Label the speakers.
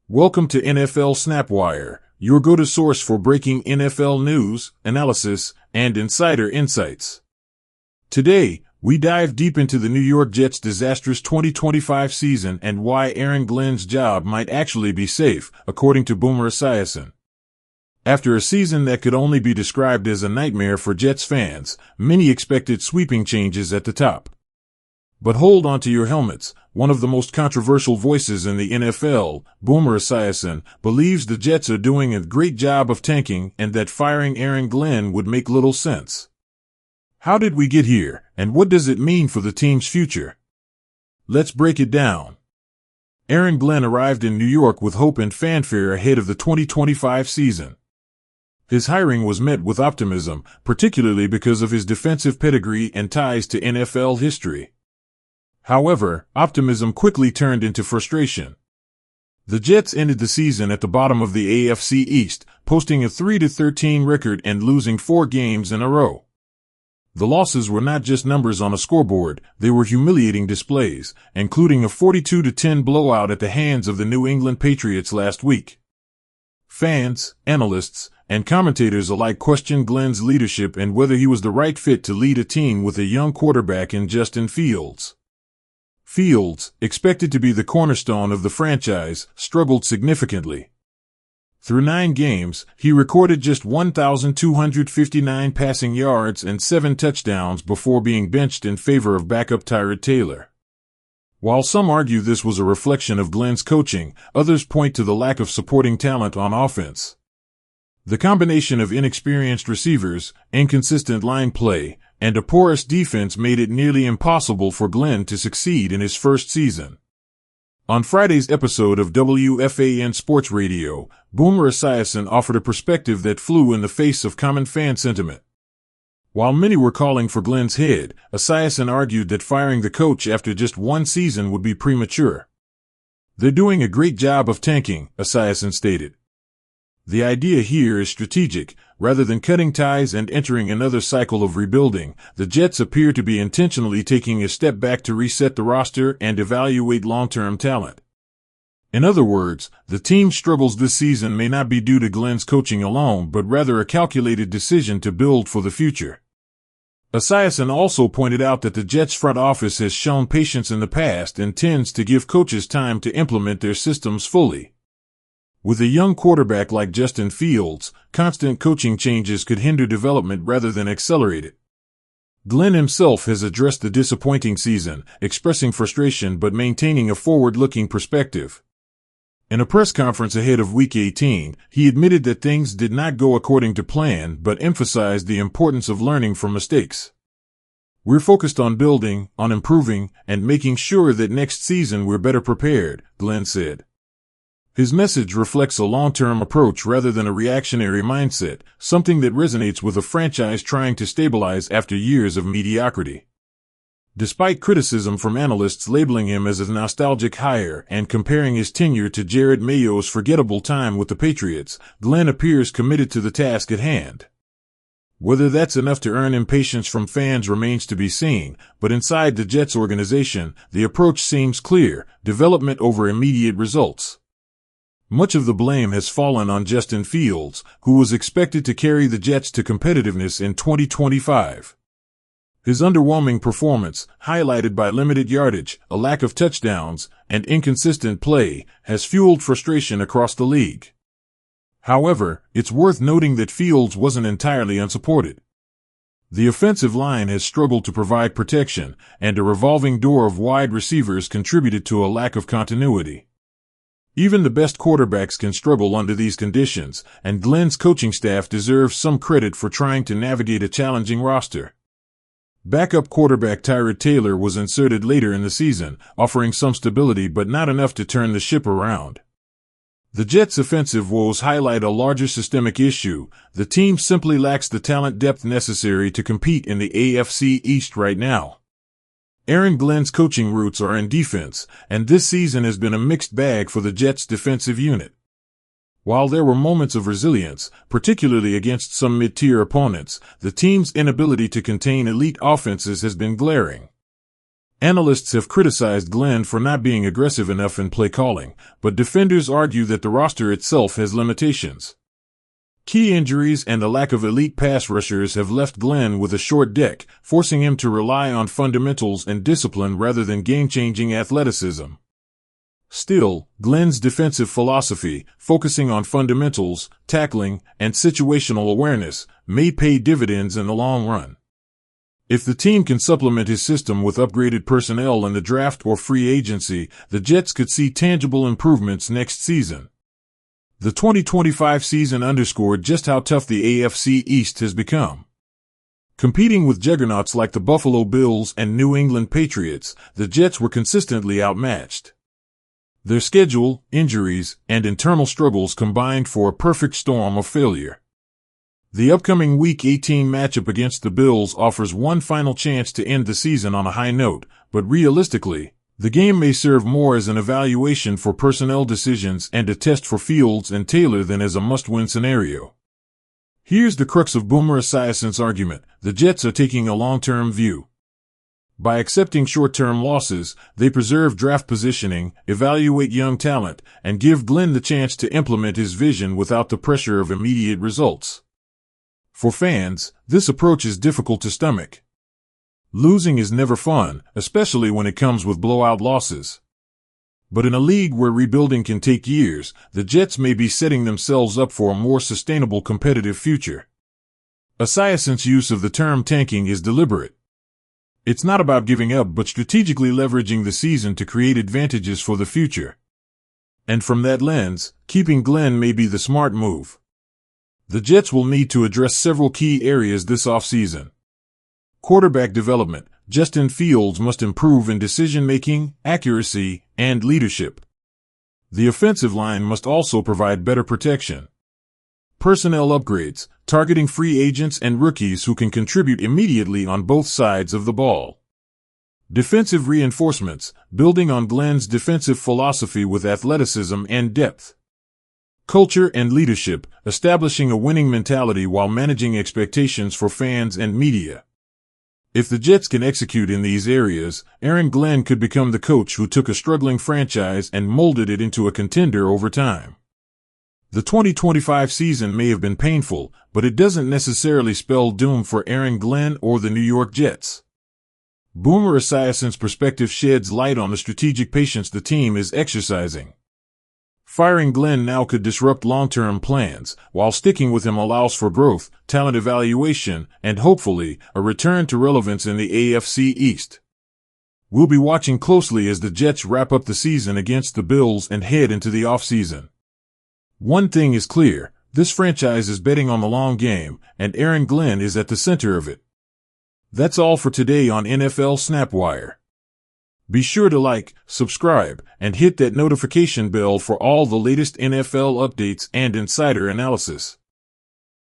Speaker 1: Welcome to nflsnapwire, your go-to source for breaking NFL news, analysis, and insider insights. Today, we dive deep into the New York Jets' disastrous 2025 season and why Aaron Glenn's job might actually be safe, according to Esiason. After a season that could only be described as a nightmare for Jets fans, many expected sweeping changes at the top. But hold on to your helmets. One of the most controversial voices in the NFL, Esiason, believes the Jets are doing a great job of tanking and that firing Aaron Glenn would make little sense. How did we get here, and what does it mean for the team's future? Let's break it down. Aaron Glenn arrived in New York with hope and fanfare ahead of the 2025 season. His hiring was met with optimism, particularly because of his defensive pedigree and ties to NFL history. However, optimism quickly turned into frustration. The Jets ended the season at the bottom of the AFC East, posting a 3-13 record and losing 4 games in a row. The losses were not just numbers on a scoreboard, they were humiliating displays, including a 42-10 blowout at the hands of the New England Patriots last week. Fans, analysts, and commentators alike questioned Glenn's leadership and whether he was the right fit to lead a team with a young quarterback in Justin Fields. Fields, expected to be the cornerstone of the franchise, struggled significantly. Through 9 games, he recorded just 1,259 passing yards and 7 touchdowns before being benched in favor of backup Tyrod Taylor. While some argue this was a reflection of Glenn's coaching, others point to the lack of supporting talent on offense. The combination of inexperienced receivers, inconsistent line play, and a porous defense made it nearly impossible for Glenn to succeed in his first season. On Friday's episode of WFAN Sports Radio, Esiason offered a perspective that flew in the face of common fan sentiment. While many were calling for Glenn's head, Esiason argued that firing the coach after just 1 season would be premature. "They're doing a great job of tanking," Esiason stated. The idea here is strategic. Rather than cutting ties and entering another cycle of rebuilding, the Jets appear to be intentionally taking a step back to reset the roster and evaluate long-term talent. In other words, the team's struggles this season may not be due to Glenn's coaching alone, but rather a calculated decision to build for the future. Esiason also pointed out that the Jets front office has shown patience in the past and tends to give coaches time to implement their systems fully. With a young quarterback like Justin Fields, constant coaching changes could hinder development rather than accelerate it. Glenn himself has addressed the disappointing season, expressing frustration but maintaining a forward-looking perspective. In a press conference ahead of Week 18, he admitted that things did not go according to plan but emphasized the importance of learning from mistakes. "We're focused on building, on improving, and making sure that next season we're better prepared," Glenn said. His message reflects a long-term approach rather than a reactionary mindset, something that resonates with a franchise trying to stabilize after years of mediocrity. Despite criticism from analysts labeling him as a nostalgic hire and comparing his tenure to Jared Mayo's forgettable time with the Patriots, Glenn appears committed to the task at hand. Whether that's enough to earn impatience from fans remains to be seen, but inside the Jets organization, the approach seems clear: development over immediate results. Much of the blame has fallen on Justin Fields, who was expected to carry the Jets to competitiveness in 2025. His underwhelming performance, highlighted by limited yardage, a lack of touchdowns, and inconsistent play, has fueled frustration across the league. However, it's worth noting that Fields wasn't entirely unsupported. The offensive line has struggled to provide protection, and a revolving door of wide receivers contributed to a lack of continuity. Even the best quarterbacks can struggle under these conditions, and Glenn's coaching staff deserves some credit for trying to navigate a challenging roster. Backup quarterback Tyrod Taylor was inserted later in the season, offering some stability but not enough to turn the ship around. The Jets' offensive woes highlight a larger systemic issue. The team simply lacks the talent depth necessary to compete in the AFC East right now. Aaron Glenn's coaching roots are in defense, and this season has been a mixed bag for the Jets' defensive unit. While there were moments of resilience, particularly against some mid-tier opponents, the team's inability to contain elite offenses has been glaring. Analysts have criticized Glenn for not being aggressive enough in play calling, but defenders argue that the roster itself has limitations. Key injuries and the lack of elite pass rushers have left Glenn with a short deck, forcing him to rely on fundamentals and discipline rather than game-changing athleticism. Still, Glenn's defensive philosophy, focusing on fundamentals, tackling, and situational awareness, may pay dividends in the long run. If the team can supplement his system with upgraded personnel in the draft or free agency, the Jets could see tangible improvements next season. The 2025 season underscored just how tough the AFC East has become. Competing with juggernauts like the Buffalo Bills and New England Patriots, the Jets were consistently outmatched. Their schedule, injuries, and internal struggles combined for a perfect storm of failure. The upcoming Week 18 matchup against the Bills offers one final chance to end the season on a high note, but realistically, the game may serve more as an evaluation for personnel decisions and a test for Fields and Taylor than as a must-win scenario. Here's the crux of Boomer Esiason's argument: the Jets are taking a long-term view. By accepting short-term losses, they preserve draft positioning, evaluate young talent, and give Glenn the chance to implement his vision without the pressure of immediate results. For fans, this approach is difficult to stomach. Losing is never fun, especially when it comes with blowout losses. But in a league where rebuilding can take years, the Jets may be setting themselves up for a more sustainable competitive future. Esiason's use of the term tanking is deliberate. It's not about giving up but strategically leveraging the season to create advantages for the future. And from that lens, keeping Glenn may be the smart move. The Jets will need to address several key areas this offseason. Quarterback development: Justin Fields must improve in decision-making, accuracy, and leadership. The offensive line must also provide better protection. Personnel upgrades: targeting free agents and rookies who can contribute immediately on both sides of the ball. Defensive reinforcements: building on Glenn's defensive philosophy with athleticism and depth. Culture and leadership: establishing a winning mentality while managing expectations for fans and media. If the Jets can execute in these areas, Aaron Glenn could become the coach who took a struggling franchise and molded it into a contender over time. The 2025 season may have been painful, but it doesn't necessarily spell doom for Aaron Glenn or the New York Jets. Boomer Esiason's perspective sheds light on the strategic patience the team is exercising. Firing Glenn now could disrupt long-term plans, while sticking with him allows for growth, talent evaluation, and hopefully, a return to relevance in the AFC East. We'll be watching closely as the Jets wrap up the season against the Bills and head into the offseason. One thing is clear: this franchise is betting on the long game, and Aaron Glenn is at the center of it. That's all for today on NFL Snapwire. Be sure to like, subscribe, and hit that notification bell for all the latest NFL updates and insider analysis.